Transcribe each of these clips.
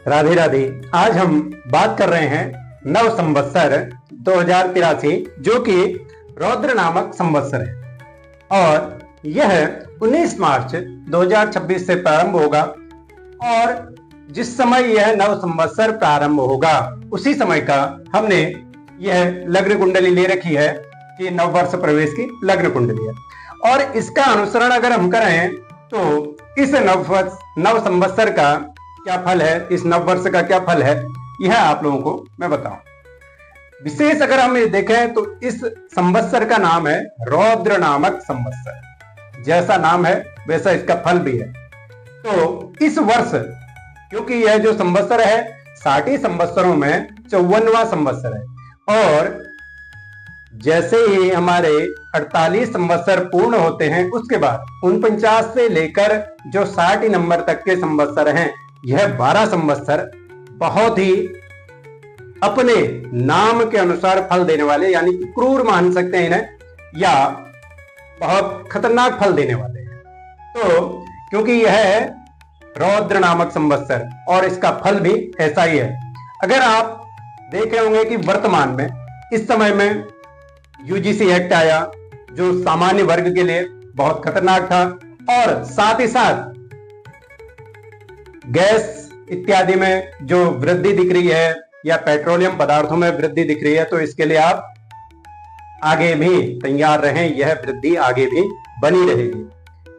राधे राधे। आज हम बात कर रहे हैं नव संवत्सर 2083 जो कि रौद्र नामक संवत्सर है और यह 19 मार्च 2026 से प्रारंभ होगा। और जिस समय यह नव संवत्सर प्रारंभ होगा उसी समय का हमने यह लग्न कुंडली ले रखी है कि नव वर्ष प्रवेश की लग्न कुंडली है। और इसका अनुसरण अगर हम करें तो इस नव संवत्सर का क्या फल है, इस नव वर्ष का क्या फल है, यह आप लोगों को मैं बताऊं। विशेष अगर हम देखें तो इस संवत्सर का नाम है रौद्र नामक संवत्सर। जैसा नाम है वैसा इसका फल भी है। तो इस वर्ष क्योंकि यह जो संवत्सर है 60 संवत्सरों में 54वां संवत्सर है और जैसे ही हमारे 48 संवत्सर पूर्ण होते हैं उसके बाद 49 से लेकर जो 60 नंबर तक के संवत्सर हैं, यह 12 संवत्सर बहुत ही अपने नाम के अनुसार फल देने वाले, यानी कि क्रूर मान सकते हैं इन्हें, या बहुत खतरनाक फल देने वाले हैं। तो क्योंकि यह है रौद्र नामक संवत्सर और इसका फल भी ऐसा ही है। अगर आप देखे होंगे कि वर्तमान में इस समय में यूजीसी एक्ट आया जो सामान्य वर्ग के लिए बहुत खतरनाक था और साथ ही साथ गैस इत्यादि में जो वृद्धि दिख रही है या पेट्रोलियम पदार्थों में वृद्धि दिख रही है, तो इसके लिए आप आगे भी तैयार रहें, यह वृद्धि आगे भी बनी रहेगी।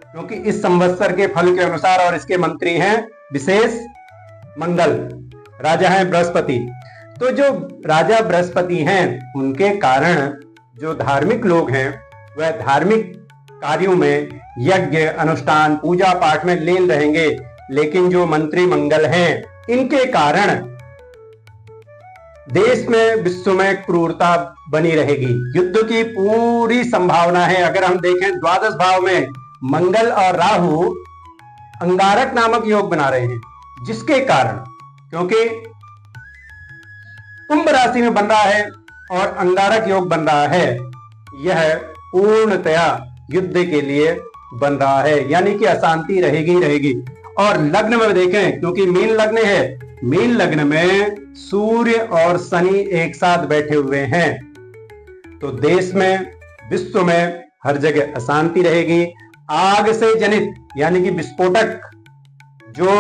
क्योंकि इस संवत्सर के फल के अनुसार और इसके मंत्री हैं विशेष मंगल, राजा हैं बृहस्पति। तो जो राजा बृहस्पति हैं उनके कारण जो धार्मिक लोग हैं वह धार्मिक कार्यों में यज्ञ अनुष्ठान पूजा पाठ में लीन रहेंगे। लेकिन जो मंत्री मंगल हैं इनके कारण देश में विश्व में क्रूरता बनी रहेगी, युद्ध की पूरी संभावना है। अगर हम देखें द्वादश भाव में मंगल और राहु अंगारक नामक योग बना रहे हैं, जिसके कारण क्योंकि कुंभ राशि में बन रहा है और अंगारक योग बन रहा है, यह पूर्णतया युद्ध के लिए बन रहा है, यानी कि अशांति रहेगी ही रहेगी। और लग्न में देखें क्योंकि मीन लग्न है, मीन लग्न में सूर्य और शनि एक साथ बैठे हुए हैं, तो देश में विश्व में हर जगह अशांति रहेगी। आग से जनित यानी कि विस्फोटक जो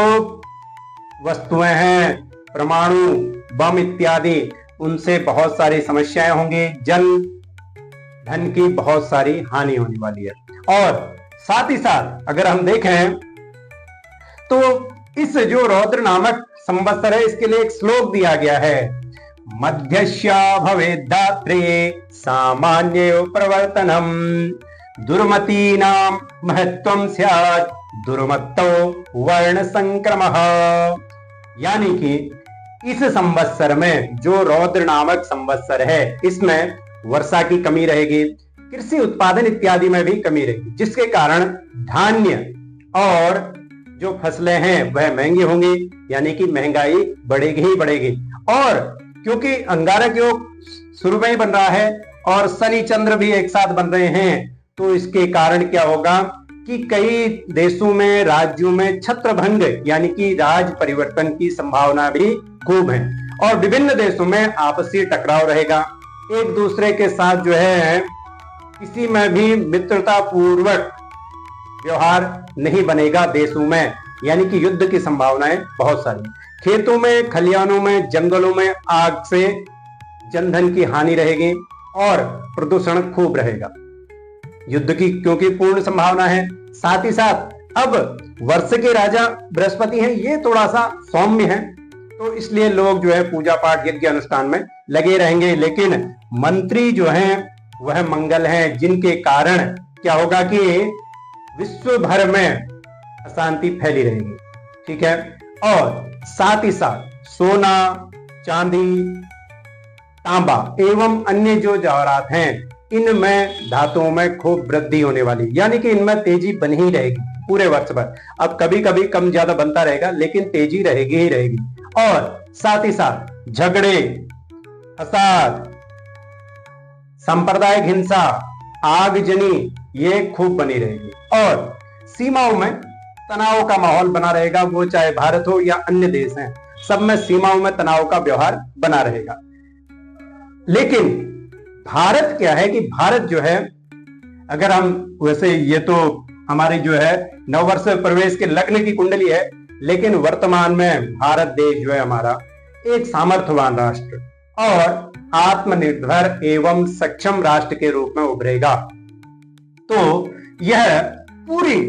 वस्तुएं हैं, परमाणु बम इत्यादि, उनसे बहुत सारी समस्याएं होंगी, जन धन की बहुत सारी हानि होने वाली है। और साथ ही साथ अगर हम देखें तो इस जो रौद्र नामक संवत्सर है इसके लिए एक श्लोक दिया गया है, मध्यस्या भवेद्धात्रे सामान्य प्रवर्तनम दुर्मतीनां महत्वं स्यात् दुर्मत्तो वर्ण संक्रमः। यानी कि इस संवत्सर में जो रौद्र नामक संवत्सर है इसमें वर्षा की कमी रहेगी, कृषि उत्पादन इत्यादि में भी कमी रहेगी, जिसके कारण धान्य और जो फसलें हैं वह महंगी होंगी, यानी कि महंगाई बढ़ेगी ही बढ़ेगी। और क्योंकि अंगारक योग शुरू में ही बन रहा है और शनि चंद्र भी एक साथ बन रहे हैं, तो इसके कारण क्या होगा कि कई देशों में राज्यों में छत्रभंग यानी कि राज परिवर्तन की संभावना भी खूब है और विभिन्न देशों में आपसी टकराव रहेगा। एक दूसरे के साथ जो है किसी में भी मित्रता पूर्वक व्यवहार नहीं बनेगा देशों में, यानी कि युद्ध की संभावनाएं बहुत सारी। खेतों में, खलिहानों में, जंगलों में आग से जनधन की हानि रहेगी और प्रदूषण खूब रहेगा, युद्ध की क्योंकि पूर्ण संभावना है। साथ ही साथ अब वर्ष के राजा बृहस्पति हैं, ये थोड़ा सा सौम्य है, तो इसलिए लोग जो है पूजा पाठ यज्ञ अनुष्ठान में लगे रहेंगे। लेकिन मंत्री जो हैं वह मंगल हैं, जिनके कारण क्या होगा कि विश्व भर में अशांति फैली रहेगी, ठीक है। और साथ ही साथ सोना, चांदी, तांबा एवं अन्य जो जवाहरात हैं इनमें धातुओं में खूब वृद्धि होने वाली, यानी कि इनमें तेजी बनी ही रहेगी पूरे वर्ष भर। अब कभी कभी कम ज्यादा बनता रहेगा लेकिन तेजी रहेगी ही रहेगी। और साथ ही साथ झगड़े, फसाद, सांप्रदायिक हिंसा, आगजनी ये खूब बनी रहेगी और सीमाओं में तनाव का माहौल बना रहेगा, वो चाहे भारत हो या अन्य देश हैं। सब में सीमाओं में तनाव का व्यवहार बना रहेगा। लेकिन भारत क्या है कि भारत जो है, अगर हम वैसे ये तो हमारी जो है नववर्ष प्रवेश के लग्न की कुंडली है, लेकिन वर्तमान में भारत देश जो है हमारा एक सामर्थ्यवान राष्ट्र और आत्मनिर्भर एवं सक्षम राष्ट्र के रूप में उभरेगा। तो यह पूरी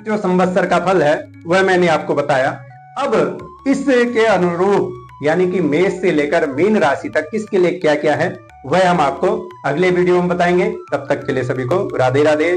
जो संवत्सर का फल है वह मैंने आपको बताया। अब इसके अनुरूप यानी कि मेष से लेकर मीन राशि तक किसके लिए क्या क्या है वह हम आपको अगले वीडियो में बताएंगे। तब तक के लिए सभी को राधे राधे।